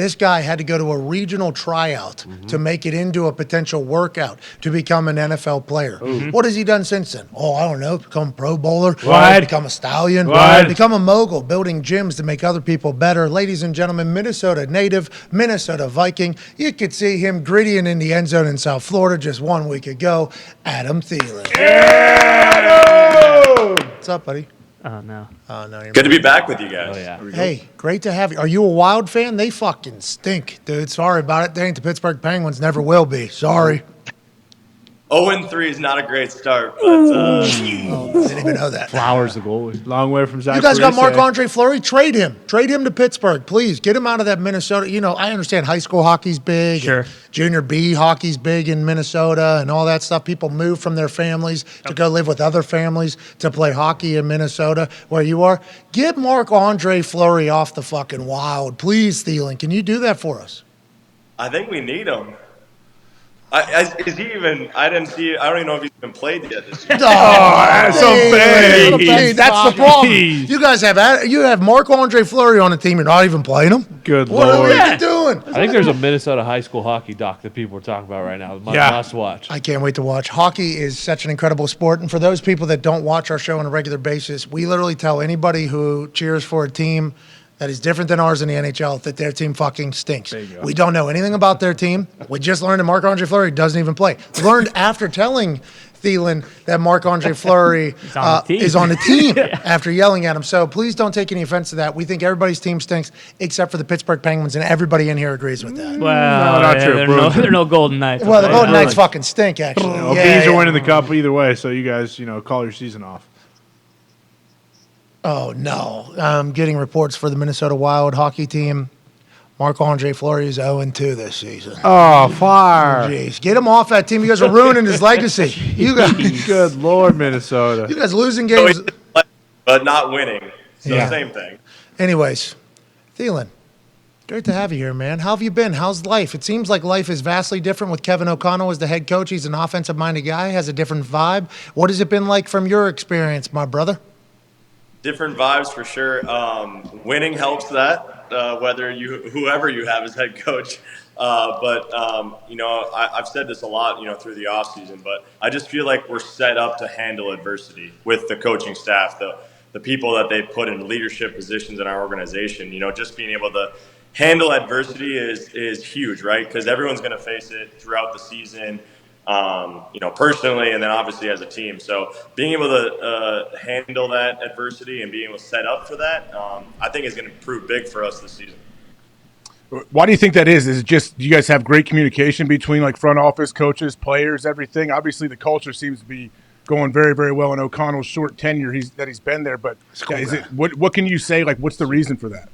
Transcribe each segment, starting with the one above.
This guy had to go to a regional tryout to make it into a potential workout to become an NFL player. What has he done since then? Oh, I don't know. Become a Pro Bowler, become a stallion, become a mogul, building gyms to make other people better. Ladies and gentlemen, Minnesota native, Minnesota Viking. You could see him grittying in the end zone in South Florida just 1 week ago. Adam Theilen. What's up, buddy? Oh, no. Oh, no. Good to be back with you guys. Oh, yeah. Hey, great to have you. Are you a Wild fan? They fucking stink, dude. Sorry about it. They ain't the Pittsburgh Penguins. Never will be. Sorry. 0-3 is not a great start, but Didn't even know that. Flowers the goalie. Long way from Zach. You guys got Marc-Andre Fleury? Trade him. Trade him to Pittsburgh, please. Get him out of that Minnesota. You know, I understand high school hockey's big. Sure. Junior B hockey's big in Minnesota and all that stuff. People move from their families to go live with other families to play hockey in Minnesota where you are. Get Marc-Andre Fleury off the fucking Wild. Please, Theilen. Can you do that for us? I think we need him. Is he even? I didn't see. I don't even know if he's even played yet this year. Oh, that's so bad. Hey, that's the problem. You guys have Marc-Andre Fleury on the team. You're not even playing him. Good What Lord. are we doing? I think there's a Minnesota high school hockey doc that people are talking about right now. Must watch. I can't wait to watch. Hockey is such an incredible sport. And for those people that don't watch our show on a regular basis, we literally tell anybody who cheers for a team that is different than ours in the NHL that their team fucking stinks. We don't know anything about their team. We just learned that Marc-Andre Fleury doesn't even play. Learned after telling Theilen that Marc-Andre Fleury is on the team after yelling at him. So please don't take any offense to that. We think everybody's team stinks except for the Pittsburgh Penguins, and everybody in here agrees with that. Well, not true, they're no Golden Knights. Well, the Golden Knights fucking stink, actually. Well, Bees are winning the cup either way, so you guys, call your season off. Oh, no. I'm getting reports for the Minnesota Wild hockey team. Marc-Andre Fleury is 0-2 this season. Oh, fire. Jeez. Get him off that team. You guys are ruining his legacy. You guys, Good Lord, Minnesota. you guys losing games. But not winning. So Yeah. same thing. Anyways, Theilen, great to have you here, man. How have you been? How's life? It seems like life is vastly different with Kevin O'Connell as the head coach. He's an offensive-minded guy, has a different vibe. What has it been like from your experience, my brother? Different vibes for sure. Winning helps that, whether whoever you have as head coach. I've said this a lot, through the offseason, but I just feel like we're set up to handle adversity with the coaching staff, the people that they put in leadership positions in our organization. Just being able to handle adversity is huge, right? Because everyone's going to face it throughout the season. Personally, and then obviously as a team. So being able to handle that adversity and being able to set up for that, I think is going to prove big for us this season. Why do you think that is? Is it just you guys have great communication between like front office, coaches, players, everything? Obviously, the culture seems to be going very, very well in O'Connell's short tenure that he's been there. But is it what can you say? Like, what's the reason for that?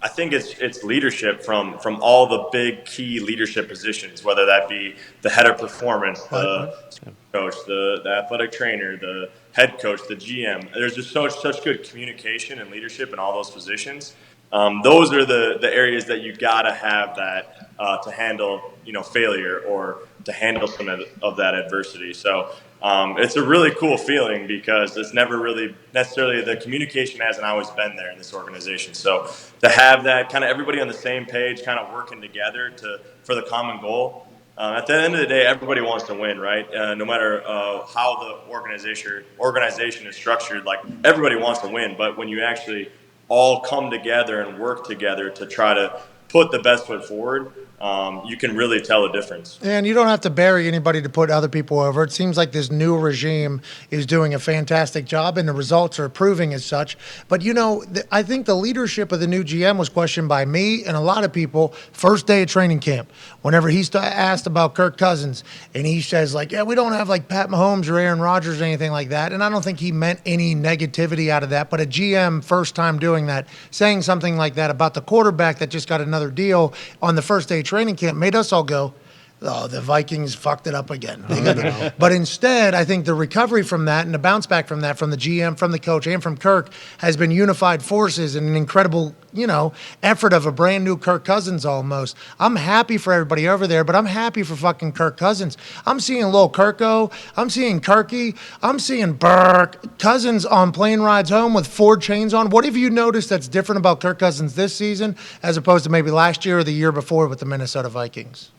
I think it's leadership from all the big key leadership positions, whether that be the head of performance, the coach, the athletic trainer, the head coach, the GM. There's just such good communication and leadership in all those positions. Those are the areas that you gotta have that to handle failure or to handle some of that adversity. So it's a really cool feeling because it's never really necessarily the communication hasn't always been there in this organization. So to have that kind of everybody on the same page, kind of working together for the common goal. At the end of the day, everybody wants to win, right? No matter how the organization is structured, like everybody wants to win. But when you actually all come together and work together to try to put the best foot forward, you can really tell a difference. And you don't have to bury anybody to put other people over. It seems like this new regime is doing a fantastic job, and the results are proving as such. But, I think the leadership of the new GM was questioned by me and a lot of people first day of training camp. Whenever he's asked about Kirk Cousins, and he says, we don't have, Pat Mahomes or Aaron Rodgers or anything like that. And I don't think he meant any negativity out of that. But a GM, first time doing that, saying something like that about the quarterback that just got another deal on the first day of training camp made us all go, oh, the Vikings fucked it up again. But instead, I think the recovery from that and the bounce back from that, from the GM, from the coach, and from Kirk, has been unified forces and an incredible, effort of a brand new Kirk Cousins almost. I'm happy for everybody over there, but I'm happy for fucking Kirk Cousins. I'm seeing Lil Kirko. I'm seeing Kirky. I'm seeing Burke. Cousins on plane rides home with 4 chains on. What have you noticed that's different about Kirk Cousins this season as opposed to maybe last year or the year before with the Minnesota Vikings?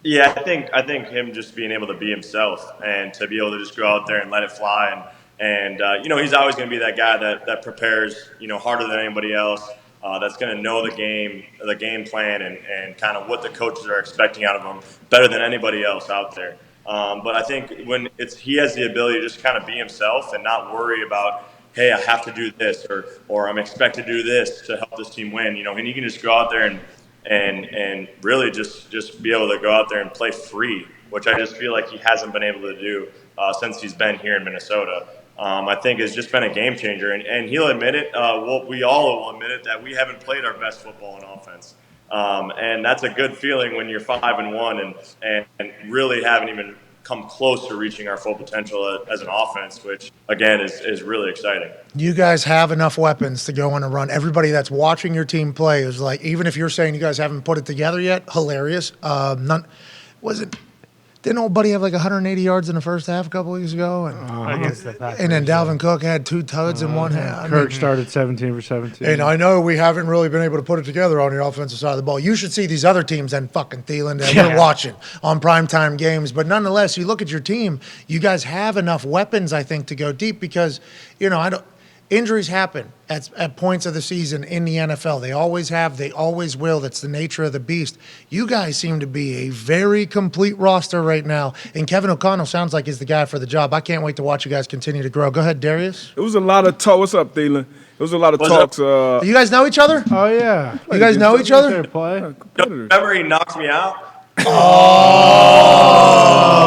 Yeah, I think him just being able to be himself and to be able to just go out there and let it fly and he's always going to be that guy that prepares harder than anybody else. That's going to know the game plan and kind of what the coaches are expecting out of him better than anybody else out there. But I think when he has the ability to just kind of be himself and not worry about, hey, I have to do this or I'm expected to do this to help this team win. And he can just go out there and really just be able to go out there and play free, which I just feel like he hasn't been able to do since he's been here in Minnesota. I think has just been a game changer, and he'll admit it. We all will admit it that we haven't played our best football in offense, and that's a good feeling when you're 5-1 and really haven't even come close to reaching our full potential as an offense, which again is really exciting. You guys have enough weapons to go on a run. Everybody that's watching your team play is like, even if you're saying you guys haven't put it together yet, hilarious. Didn't old buddy have like 180 yards in the first half a couple weeks ago? And then Dalvin Cook had 2 tuds in one hand. Kirk started 17 for 17. And I know we haven't really been able to put it together on your offensive side of the ball. You should see these other teams and fucking Theilen that we're watching on primetime games. But nonetheless, you look at your team, you guys have enough weapons, I think, to go deep because, injuries happen at points of the season in the NFL. They always have. They always will. That's the nature of the beast. You guys seem to be a very complete roster right now. And Kevin O'Connell sounds like he's the guy for the job. I can't wait to watch you guys continue to grow. Go ahead, Darius. It was a lot of talk. What's up, Theilen? It was a lot of talks. Do you guys know each other? Oh, yeah. You guys know each other? Remember he knocked me out? Oh,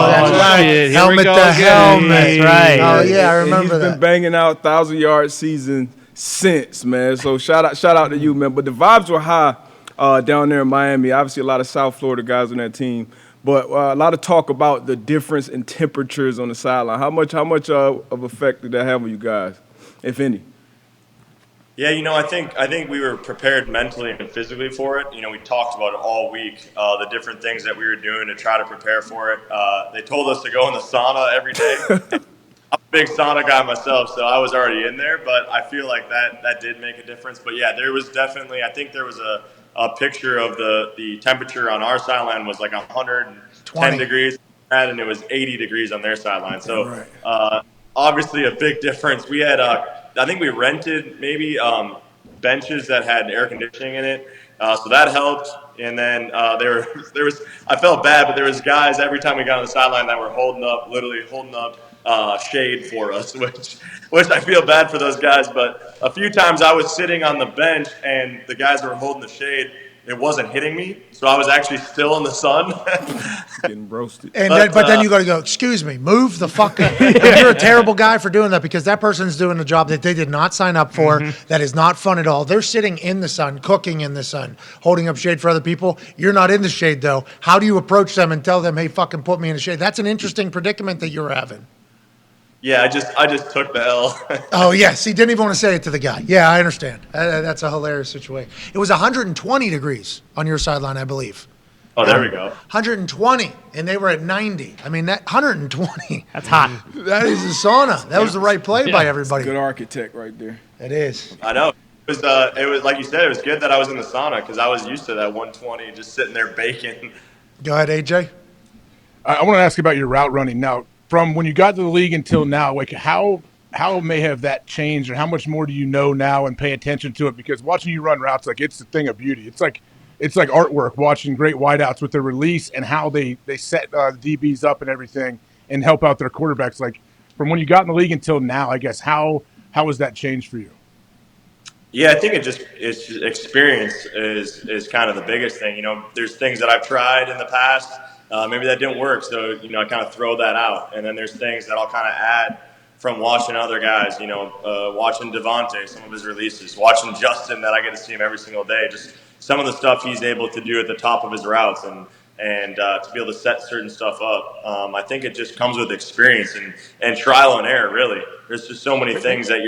that's right. Shit. Here Helmet we go to again. helmet. That's right. Oh, yeah, I And remember he's that. been banging out 1,000-yard season since, man. So shout out to you, man. But the vibes were high down there in Miami. Obviously, a lot of South Florida guys on that team. But a lot of talk about the difference in temperatures on the sideline. How much of effect did that have on you guys, if any? Yeah, I think we were prepared mentally and physically for it. We talked about it all week, the different things that we were doing to try to prepare for it. They told us to go in the sauna every day. I'm a big sauna guy myself, so I was already in there, but I feel like that did make a difference. But yeah, there was definitely, I think there was a picture of the temperature on our sideline was like 110 degrees, and it was 80 degrees on their sideline. So obviously a big difference. We had I think we rented maybe benches that had air conditioning in it, so that helped. And then there was I felt bad, but there was guys every time we got on the sideline that were literally holding up shade for us, which I feel bad for those guys. But a few times I was sitting on the bench and the guys were holding the shade. It wasn't hitting me, so I was actually still in the sun. Getting roasted. But then you got to go, excuse me, move the fuck up. You're a terrible guy for doing that because that person's doing a job that they did not sign up for, that is not fun at all. They're sitting in the sun, cooking in the sun, holding up shade for other people. You're not in the shade, though. How do you approach them and tell them, hey, fucking put me in the shade? That's an interesting predicament that you're having. Yeah, I just took the L. Oh, yes. He didn't even want to say it to the guy. Yeah, I understand. That's a hilarious situation. It was 120 degrees on your sideline, I believe. Oh, there we go. 120, and they were at 90. I mean, that 120. That's hot. That is a sauna. That was the right play by everybody. Good architect right there. It is. I know. It was like you said. It was good that I was in the sauna because I was used to that 120, just sitting there baking. Go ahead, AJ. I want to ask you about your route running now. From when you got to the league until now, like how may have that changed, or how much more do you know now and pay attention to it? Because watching you run routes, like it's a thing of beauty. It's like artwork watching great wideouts with their release and how they set DBs up and everything and help out their quarterbacks. Like from when you got in the league until now, I guess how has that changed for you? Yeah, I think it's experience is kind of the biggest thing. There's things that I've tried in the past. Maybe that didn't work, so I kind of throw that out. And then there's things that I'll kind of add from watching other guys. Watching Devontae, some of his releases, watching Justin, that I get to see him every single day. Just some of the stuff he's able to do at the top of his routes, and and to be able to set certain stuff up. I think it just comes with experience and trial and error. Really, there's just so many things that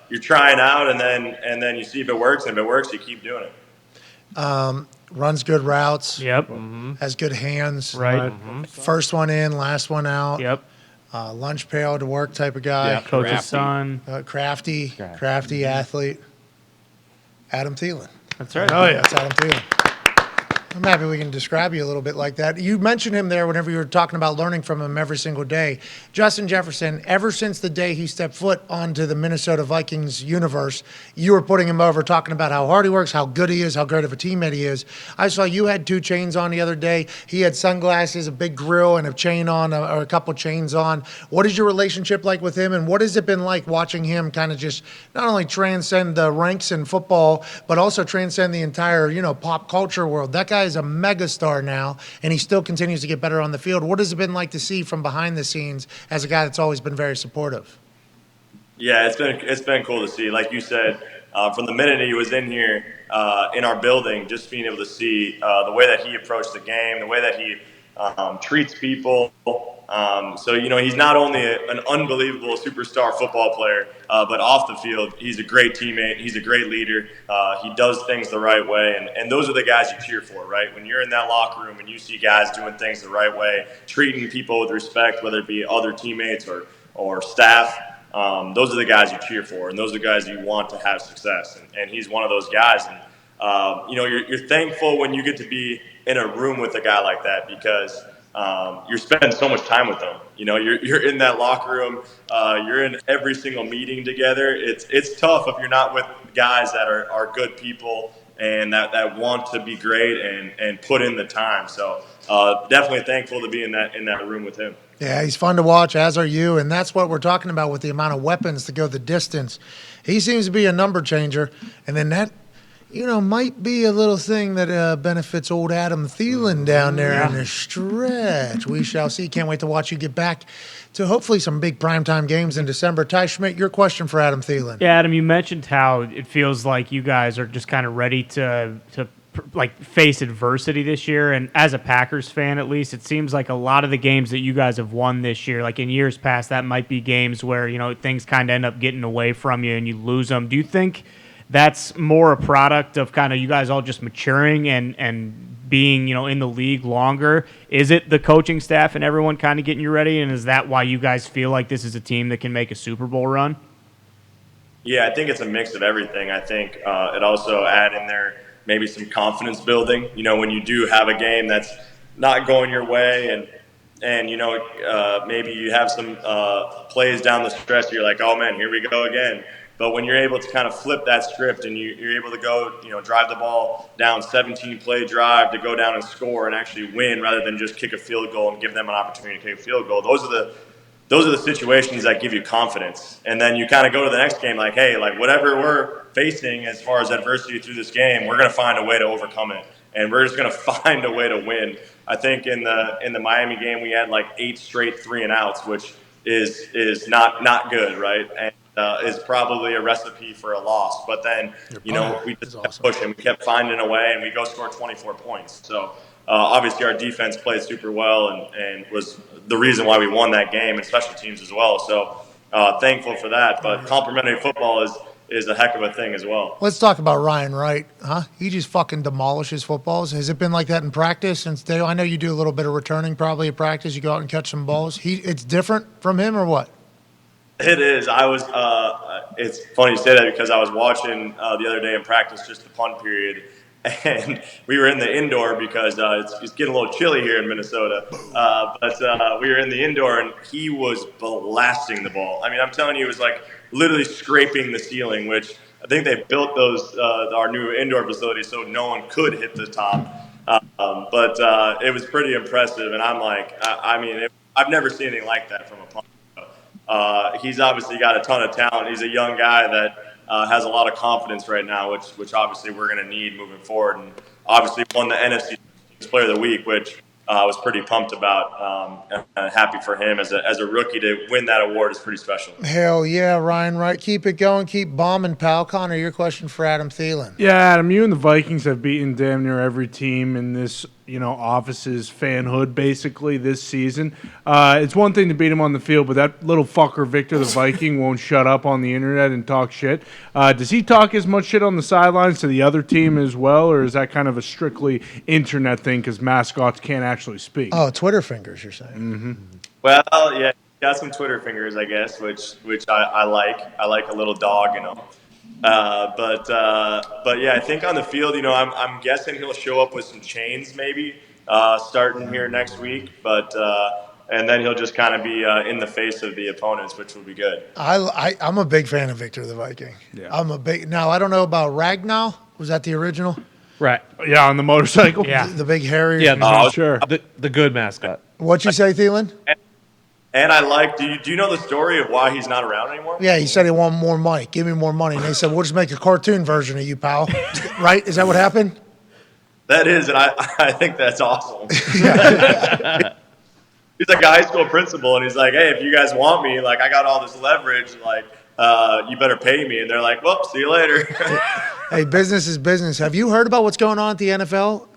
you're trying out, and then you see if it works, and if it works, you keep doing it. Runs good routes. Yep. Has good hands. Right. First one in, last one out. Yep. Lunch pail to work type of guy. Yeah. Coach's Crafty. son. Crafty athlete. Adam Theilen. That's right. Oh, yeah. That's Adam Theilen. I'm happy we can describe you a little bit like that. You mentioned him there whenever you were talking about learning from him every single day. Justin Jefferson, ever since the day he stepped foot onto the Minnesota Vikings universe, you were putting him over, talking about how hard he works, how good he is, how great of a teammate he is. I saw you had 2 chains on the other day. He had sunglasses, a big grill, and a chain on, or a couple chains on. What is your relationship like with him, and what has it been like watching him kind of just not only transcend the ranks in football, but also transcend the entire, pop culture world? That guy is a megastar now, and he still continues to get better on the field. What has it been like to see from behind the scenes as a guy that's always been very supportive? Yeah, it's been cool to see. Like you said, from the minute he was in here in our building, just being able to see the way that he approached the game, the way that he treats people. So he's not only an unbelievable superstar football player, but off the field, he's a great teammate. He's a great leader. He does things the right way, and those are the guys you cheer for, right? When you're in that locker room and you see guys doing things the right way, treating people with respect, whether it be other teammates or staff. Those are the guys you cheer for, and those are the guys you want to have success. And he's one of those guys. And you're thankful when you get to be in a room with a guy like that because you're spending so much time with them. You're in that locker room. You're in every single meeting together. It's tough if you're not with guys that are good people and that want to be great and put in the time. So definitely thankful to be in that room with him. Yeah, he's fun to watch, as are you, and that's what we're talking about with the amount of weapons to go the distance. He seems to be a number changer, and then that, might be a little thing that benefits old Adam Thielen down there in the stretch. We shall see. Can't wait to watch you get back to hopefully some big primetime games in December. Ty Schmidt, your question for Adam Thielen. Yeah, Adam, you mentioned how it feels like you guys are just kind of ready to face adversity this year, and as a Packers fan at least, it seems like a lot of the games that you guys have won this year, like in years past, that might be games where things kind of end up getting away from you and you lose them. Do you think that's more a product of kind of you guys all just maturing and being in the league longer? Is it the coaching staff and everyone kind of getting you ready, and is that why you guys feel like this is a team that can make a Super Bowl run? Yeah, I think it's a mix of everything. I think it also add in there maybe some confidence building, when you do have a game that's not going your way and maybe you have some plays down the stretch, you're like, oh man, here we go again. But when you're able to kind of flip that script and you're able to go, drive the ball down 17-play drive to go down and score and actually win rather than just kick a field goal and give them an opportunity to kick a field goal, those are the situations that give you confidence. And then you kind of go to the next game like, hey, whatever we're facing as far as adversity through this game, we're going to find a way to overcome it. And we're just going to find a way to win. I think in the Miami game, we had 8 straight 3-and-outs, which is not good, right? And is probably a recipe for a loss. But then, we just kept pushing. We kept finding a way, and we go score 24 points. So obviously our defense played super well and was the reason why we won that game, and special teams as well. So thankful for that. But complimentary football is a heck of a thing as well. Let's talk about Ryan Wright, huh? He just fucking demolishes footballs. Has it been like that in practice? Since I know you do a little bit of returning probably at practice. You go out and catch some balls. It's different from him or what? It is. It's funny you say that because I was watching the other day in practice, just the punt period, and we were in the indoor because it's getting a little chilly here in Minnesota. But we were in the indoor, and he was blasting the ball. I mean, I'm telling you, it was literally scraping the ceiling, which I think they built our new indoor facility so no one could hit the top. But it was pretty impressive, and I'm I've never seen anything like that from a punt. He's obviously got a ton of talent. He's a young guy that has a lot of confidence right now, which obviously we're going to need moving forward. And obviously won the NFC Player of the Week, which I was pretty pumped about. And happy for him as a rookie to win that award is pretty special. Hell yeah, Ryan Wright. Keep it going. Keep bombing, pal. Connor, your question for Adam Thielen. Yeah, Adam, you and the Vikings have beaten damn near every team in this office's fanhood basically this season. It's one thing to beat him on the field, but that little fucker Victor the Viking won't shut up on the internet and talk shit. Does he talk as much shit on the sidelines to the other team as well, or is that kind of a strictly internet thing because mascots can't actually speak? Oh, Twitter fingers, you're saying? Mm-hmm. Well, yeah, got some Twitter fingers, I guess, which I like. I like a little dog, But yeah, I think on the field, I'm guessing he'll show up with some chains maybe starting here next week. But and then he'll just kind of be in the face of the opponents, which will be good. I'm a big fan of Victor the Viking. Yeah. Now I don't know about Ragnall. Was that the original? Right. Yeah, on the motorcycle. Yeah. The big hairy. Yeah, sure. The good mascot. What'd you say, Theilen? And I like. Do you know the story of why he's not around anymore? Yeah, he said he wanted more money. Give me more money. And they said, we'll just make a cartoon version of you, pal. Right? Is that what happened? That is, and I think that's awesome. He's like a high school principal, and he's like, "Hey, if you guys want me, like, I got all this leverage, like, you better pay me." And they're like, "Well, see you later." Hey, business is business. Have you heard about what's going on at the NFL?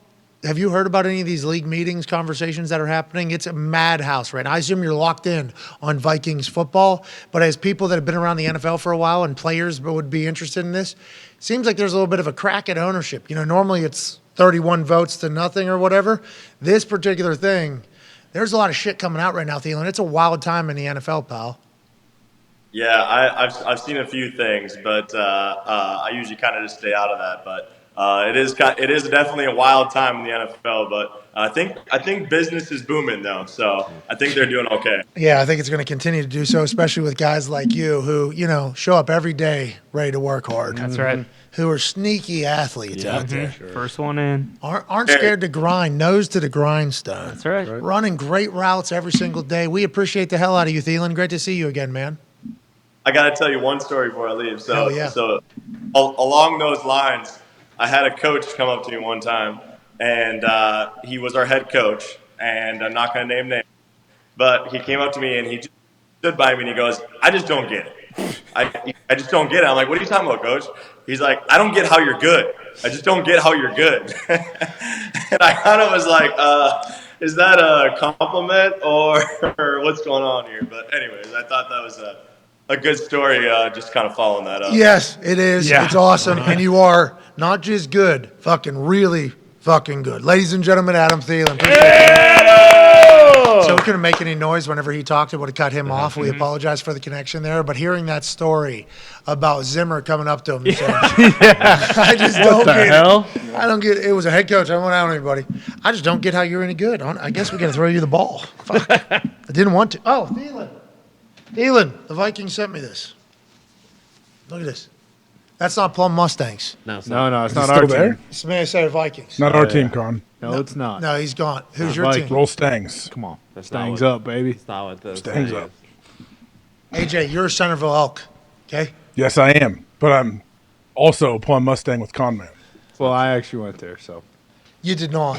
Have you heard about any of these league meetings, conversations that are happening? It's a madhouse right now. I assume you're locked in on Vikings football, but as people that have been around the NFL for a while and players would be interested in this, it seems like there's a little bit of a crack at ownership. Normally it's 31 votes to nothing or whatever. This particular thing, there's a lot of shit coming out right now, Theilen. It's a wild time in the NFL, pal. Yeah, I've seen a few things, but I usually kind of just stay out of that. But it is definitely a wild time in the NFL. But I think business is booming though, so I think they're doing okay. Yeah, I think it's going to continue to do so, especially with guys like you who show up every day ready to work hard. That's right. Who are sneaky athletes out there. Sure. First one in. Aren't scared to grind, nose to the grindstone. That's right. Running great routes every single day. We appreciate the hell out of you, Theilen. Great to see you again, man. I got to tell you one story before I leave. So, Hell yeah. So along those lines, I had a coach come up to me one time, and he was our head coach, and I'm not going to name names, but he came up to me and he just stood by me and he goes, "I just don't get it. I just don't get it." I'm like, "What are you talking about, coach?" He's like, "I don't get how you're good. I just don't get how you're good." And I kind of was like, is that a compliment or what's going on here? But anyways, I thought that was a good story, just kind of following that up. Yes, it is. Yeah. It's awesome. And you are not just good, fucking really fucking good. Ladies and gentlemen, Adam Theilen. So we couldn't make any noise whenever he talked. It would have cut him off. We apologize for the connection there. But hearing that story about Zimmer coming up to him and saying, I just don't get it. I don't get it. It was a head coach. I don't want out anybody. I just don't get how you're any good. I guess we got to throw you the ball. Fuck. I didn't want to. Oh, Theilen, the Vikings sent me this. Look at this. That's not Plum Mustangs. No, it's No, not. it's Is not he our still team. there? It's Minnesota Vikings. Not our team, Con. No, it's not. No, he's gone. Who's your Vikings. team? Roll Stangs. Come on. That's not Stangs what- up, baby. It's not what the Stangs saying up. is. AJ, you're a Centerville Elk. Okay? Yes, I am. But I'm also a Plum Mustang with Conman. Well, I actually went there, so. You did not.